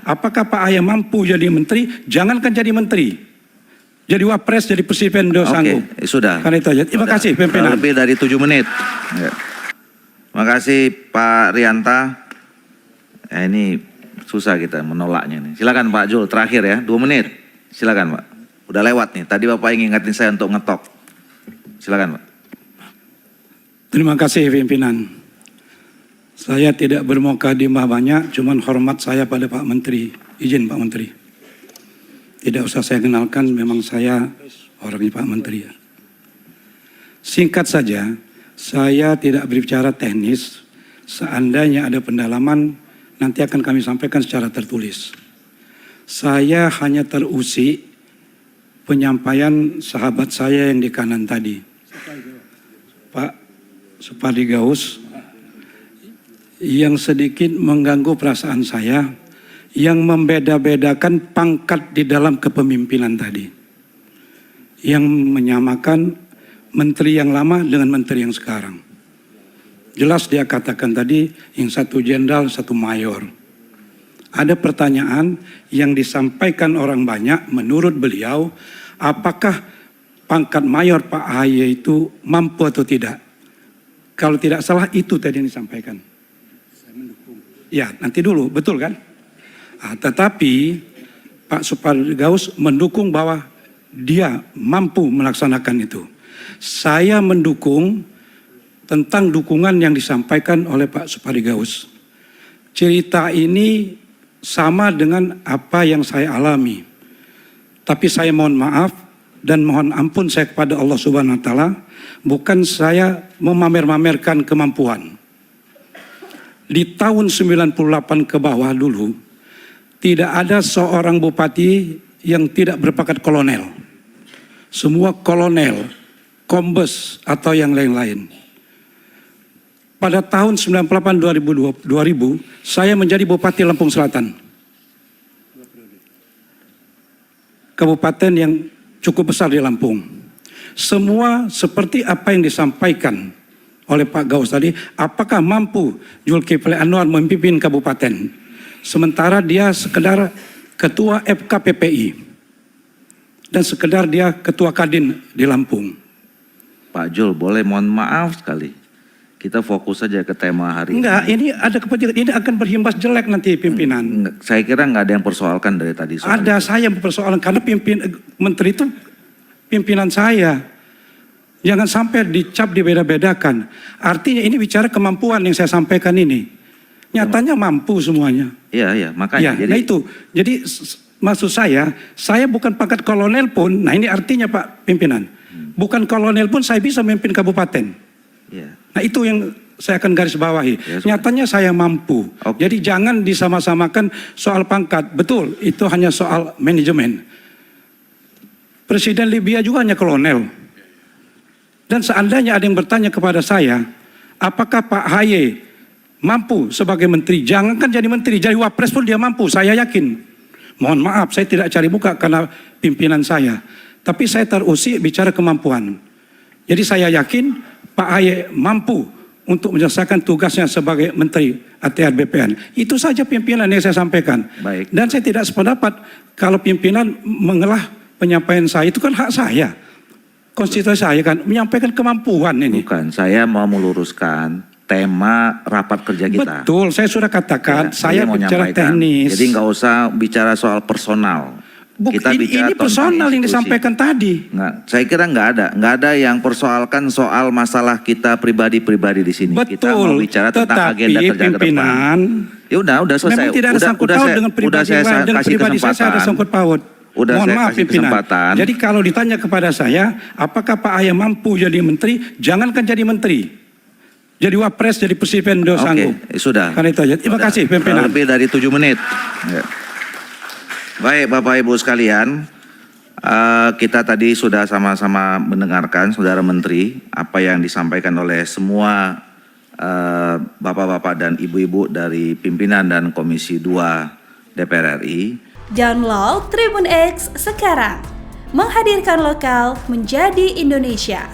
apakah Pak Ahy mampu jadi menteri? Jangankan jadi menteri, jadi wapres, jadi presiden do sanggup. Sudah. Karena itu aja. Terima kasih pimpinan. Lebih dari 7 menit. Ya. Terima kasih Pak Rianta. Ini susah kita menolaknya nih. Silakan Pak Jul, terakhir ya, 2 menit. Silakan Pak. Udah lewat nih. Tadi Bapak ingin ingatin saya untuk ngetok. Silakan Pak. Terima kasih pimpinan. Saya tidak bermukadimah banyak, cuman hormat saya pada Pak Menteri. Izin Pak Menteri. Tidak usah saya kenalkan, memang saya orangnya Pak Menteri. Singkat saja, saya tidak berbicara teknis. Seandainya ada pendalaman, nanti akan kami sampaikan secara tertulis. Saya hanya terusik penyampaian sahabat saya yang di kanan tadi, Pak Supadi Gaus, yang sedikit mengganggu perasaan saya, yang membeda-bedakan pangkat di dalam kepemimpinan tadi, yang menyamakan menteri yang lama dengan menteri yang sekarang. Jelas dia katakan tadi, yang satu jenderal, satu mayor. Ada pertanyaan yang disampaikan orang banyak, menurut beliau, apakah pangkat mayor Pak Ahy itu mampu atau tidak? Kalau tidak salah itu tadi yang disampaikan. Ya, nanti dulu, betul kan? Tetapi Pak Supadi Gaus mendukung bahwa dia mampu melaksanakan itu. Saya mendukung tentang dukungan yang disampaikan oleh Pak Supadi Gaus. Cerita ini sama dengan apa yang saya alami. Tapi saya mohon maaf dan mohon ampun saya kepada Allah Subhanahu wa taala, bukan saya memamer-mamerkan kemampuan. Di tahun 98 ke bawah dulu, tidak ada seorang bupati yang tidak berpangkat kolonel. Semua kolonel, kombes atau yang lain-lain. Pada tahun 98-2000, saya menjadi Bupati Lampung Selatan. Kabupaten yang cukup besar di Lampung. Semua seperti apa yang disampaikan oleh Pak Gaus tadi, apakah mampu Zulkifli Anwar memimpin kabupaten? Sementara dia sekedar ketua FKPPI dan sekedar dia ketua Kadin di Lampung. Pak Jul, boleh mohon maaf sekali. Kita fokus saja ke tema hari ini. Enggak, ini ada kepentingan, ini akan berhimbas jelek nanti pimpinan. Saya kira nggak ada yang persoalkan dari tadi. Ada, saya yang persoalan karena menteri itu pimpinan saya. Jangan sampai dicap dibeda-bedakan. Artinya ini bicara kemampuan yang saya sampaikan ini. Nyatanya mampu semuanya. Iya, makanya. Ya, nah itu. Jadi maksud saya bukan pangkat kolonel pun, nah ini artinya Pak pimpinan. Bukan kolonel pun saya bisa memimpin kabupaten. Ya. Nah itu yang saya akan garis bawahi. Ya, nyatanya saya mampu. Okay. Jadi jangan disama-samakan soal pangkat. Betul, itu hanya soal manajemen. Presiden Libya juga hanya kolonel. Dan seandainya ada yang bertanya kepada saya, apakah Pak Ahy mampu sebagai menteri? Jangankan jadi menteri, jadi wapres pun dia mampu, saya yakin. Mohon maaf, saya tidak cari muka karena pimpinan saya. Tapi saya terusik bicara kemampuan. Jadi saya yakin Pak Ahy mampu untuk menyelesaikan tugasnya sebagai menteri ATR BPN. Itu saja pimpinan yang saya sampaikan. Baik. Dan saya tidak sependapat kalau pimpinan mengelah penyampaian saya, itu kan hak saya. Konstitusi saya kan menyampaikan kemampuan ini. Bukan, saya mau meluruskan tema rapat kerja kita. Betul, saya sudah katakan, saya bicara teknis. Jadi nggak usah bicara soal personal. Kita bicara ini personal yang disampaikan tadi. Nggak, saya kira nggak ada yang persoalkan soal masalah kita pribadi-pribadi di sini. Betul, kita mau bicara tentang agenda kerja ke depan. Ya udah selesai. Memang tidak ada sangkut paut dengan pribadi lain, dengan pribadi saya ada sangkut paut. Mohon maaf pimpinan. Jadi kalau ditanya kepada saya, apakah Pak Ahy mampu jadi menteri? Jangankan jadi menteri, jadi wapres, jadi presiden do sanggup. Sudah. Karena itu aja. Terima kasih pimpinan. Lebih dari 7 menit. Ya. Baik Bapak Ibu sekalian, kita tadi sudah sama-sama mendengarkan Saudara Menteri apa yang disampaikan oleh semua Bapak-Bapak dan Ibu-Ibu dari pimpinan dan Komisi 2 DPR RI. Download Tribun X sekarang, menghadirkan lokal menjadi Indonesia.